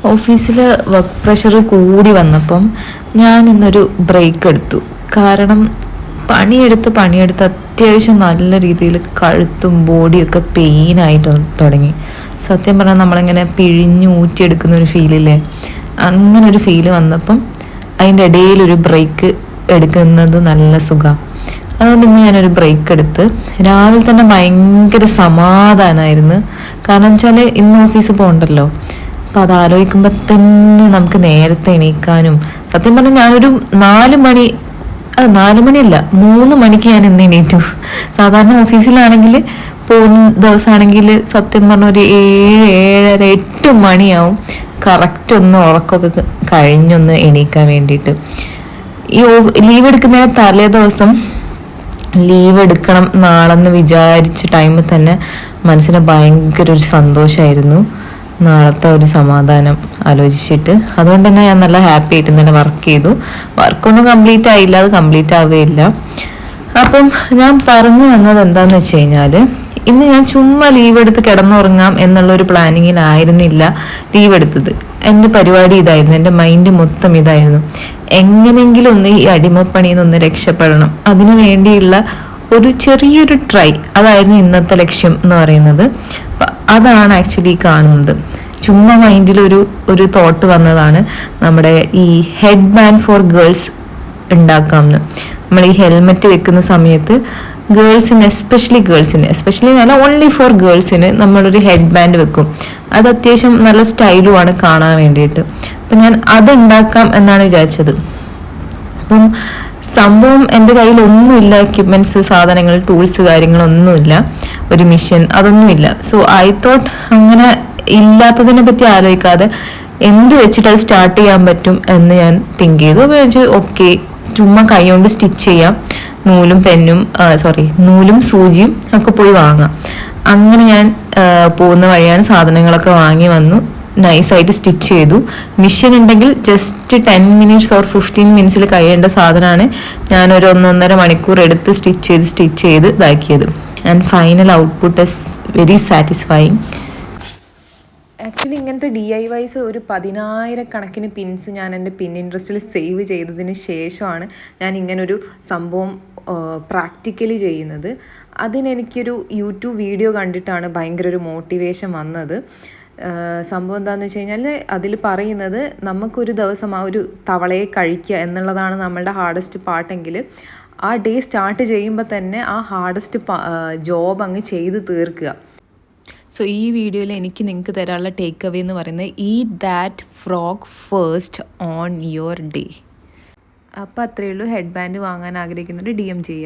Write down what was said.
ഓഫീസിൽ work pressure കൂടി വന്നപ്പം ഞാൻ ഇന്നൊരു ബ്രേക്ക് എടുത്തു. കാരണം പണിയെടുത്ത് അത്യാവശ്യം നല്ല രീതിയിൽ കഴുത്തും ബോഡിയൊക്കെ പെയിനായിട്ട് തുടങ്ങി. സത്യം പറഞ്ഞാൽ നമ്മളിങ്ങനെ പിഴിഞ്ഞ് ഊറ്റിയെടുക്കുന്ന ഒരു ഫീലില്ലേ, അങ്ങനെ ഒരു ഫീല് വന്നപ്പം അതിൻ്റെ ഇടയിലൊരു ബ്രേക്ക് എടുക്കുന്നത് നല്ല സുഖമാണ്. അതുകൊണ്ട് ഇന്ന് ഞാനൊരു ബ്രേക്ക് എടുത്ത് രാവിലെ തന്നെ ഭയങ്കര സമാധാനമായിരുന്നു. കാരണം വെച്ചാൽ ഇന്ന് ഓഫീസിൽ പോകണ്ടല്ലോ. അപ്പം അത് ആലോചിക്കുമ്പോൾ തന്നെ നമുക്ക് നേരത്തെ എണീക്കാനും, സത്യം പറഞ്ഞാൽ ഞാനൊരു 4 മണിയല്ല 3 മണിക്ക് ഞാൻ ഇന്ന് എണീറ്റു. സാധാരണ ഓഫീസിലാണെങ്കിൽ പോകുന്ന ദിവസമാണെങ്കിൽ സത്യം പറഞ്ഞ ഒരു 7, 7:30, 8 മണിയാവും കറക്റ്റ് ഒന്ന് ഉറക്കമൊക്കെ കഴിഞ്ഞൊന്ന് എണീക്കാൻ വേണ്ടിയിട്ട്. ഈ ലീവ് എടുക്കുന്ന തലേ ദിവസം ലീവ് എടുക്കണം നാളെന്ന് വിചാരിച്ച ടൈമിൽ തന്നെ മനസ്സിന് ഭയങ്കര ഒരു സന്തോഷമായിരുന്നു, നാളത്തെ ഒരു സമാധാനം ആലോചിച്ചിട്ട്. അതുകൊണ്ട് തന്നെ ഞാൻ നല്ല ഹാപ്പി ആയിട്ട് തന്നെ വർക്ക് ചെയ്തു. വർക്കൊന്നും കംപ്ലീറ്റ് ആയില്ല, അത് കംപ്ലീറ്റ് ആവുകയില്ല. അപ്പം ഞാൻ പറഞ്ഞു വന്നത് എന്താന്ന് വെച്ച് കഴിഞ്ഞാൽ, ഇന്ന് ഞാൻ ചുമ്മാ ലീവ് എടുത്ത് കിടന്നുറങ്ങാം എന്നുള്ളൊരു പ്ലാനിങ്ങിലായിരുന്നില്ല ലീവ് എടുത്തത്. എൻ്റെ പരിപാടി ഇതായിരുന്നു, എൻ്റെ മൈൻഡ് മൊത്തം ഇതായിരുന്നു, എങ്ങനെയെങ്കിലും ഒന്ന് ഈ അടിമപ്പണിയിൽ നിന്ന് രക്ഷപ്പെടണം. അതിനു വേണ്ടിയുള്ള ഒരു ചെറിയൊരു ട്രൈ, അതായിരുന്നു ഇന്നത്തെ ലക്ഷ്യം എന്ന് പറയുന്നത്. അതാണ് ആക്ച്വലി കാണുന്നത്. ചുമ്മാ മൈൻഡിൽ ഒരു തോട്ട് വന്നതാണ്, നമ്മുടെ ഈ ഹെഡ് ബാൻഡ് ഫോർ ഗേൾസ് ഉണ്ടാക്കാമെന്ന്. നമ്മൾ ഈ ഹെൽമെറ്റ് വെക്കുന്ന സമയത്ത് ഗേൾസിന് എസ്പെഷ്യലി നല്ല ഓൺലി ഫോർ ഗേൾസിന് നമ്മളൊരു ഹെഡ് ബാൻഡ് വെക്കും. അത് അത്യാവശ്യം നല്ല സ്റ്റൈലുമാണ് കാണാൻ വേണ്ടിയിട്ട്. അപ്പം ഞാൻ അത് ഉണ്ടാക്കാം എന്നാണ് വിചാരിച്ചത്. അപ്പം സംഭവം എൻ്റെ കയ്യിൽ ഒന്നുമില്ല, എക്യുപ്മെന്റ്സ്, സാധനങ്ങൾ, ടൂൾസ്, കാര്യങ്ങളൊന്നുമില്ല, ഒരു മിഷൻ, അതൊന്നുമില്ല. സോ ഐ തോട്ട് അങ്ങനെ ഇല്ലാത്തതിനെ പറ്റി ആലോചിക്കാതെ എന്ത് വെച്ചിട്ട് അത് സ്റ്റാർട്ട് ചെയ്യാൻ പറ്റും എന്ന് ഞാൻ തിങ്ക് ചെയ്തു. അപ്പോൾ വെച്ചാൽ ഓക്കെ, ചുമ്മാ കൈ കൊണ്ട് സ്റ്റിച്ച് ചെയ്യാം, നൂലും സൂചിയും ഒക്കെ പോയി വാങ്ങാം. അങ്ങനെ ഞാൻ പോകുന്ന വഴിയാണ് സാധനങ്ങളൊക്കെ വാങ്ങി വന്നു, നൈസായിട്ട് സ്റ്റിച്ച് ചെയ്തു. മിഷൻ ഉണ്ടെങ്കിൽ ജസ്റ്റ് 10 minutes or 15 minutes കഴിയേണ്ട സാധനമാണ് ഞാനൊരു 1.5 മണിക്കൂർ എടുത്ത് സ്റ്റിച്ച് ചെയ്ത് ഇതാക്കിയത്. And final output is very satisfying. Actually ഇങ്ങനത്തെ DIYs ഒരു 10,000 പിൻസ് ഞാൻ എൻ്റെ പിൻട്രസ്റ്റിൽ സേവ് ചെയ്തതിന് ശേഷമാണ് ഞാൻ ഇങ്ങനൊരു സംഭവം പ്രാക്ടിക്കലി ചെയ്യുന്നത്. അതിനെനിക്കൊരു യൂട്യൂബ് വീഡിയോ കണ്ടിട്ടാണ് ഭയങ്കര ഒരു മോട്ടിവേഷൻ വന്നത്. സംഭവം എന്താണെന്ന് വെച്ച് കഴിഞ്ഞാൽ, അതിൽ പറയുന്നത് നമുക്കൊരു ദിവസം ആ ഒരു തവളയെ കഴിക്കുക എന്നുള്ളതാണ് നമ്മളുടെ ഹാർഡസ്റ്റ് പാർട്ടെങ്കിൽ, ആ ഡേ സ്റ്റാർട്ട് ചെയ്യുമ്പോൾ തന്നെ ആ ഹാർഡസ്റ്റ് ജോബ് അങ്ങ് ചെയ്ത് തീർക്കുക. സോ ഈ വീഡിയോയിൽ എനിക്ക് നിങ്ങൾക്ക് തരാനുള്ള ടേക്ക് അവേ എന്ന് പറയുന്നത്, eat that frog first on your day. അപ്പോൾ അത്രയേ ഉള്ളൂ. ഹെഡ് ബാൻഡ് വാങ്ങാൻ ആഗ്രഹിക്കുന്നവർ DM ചെയ്യുക.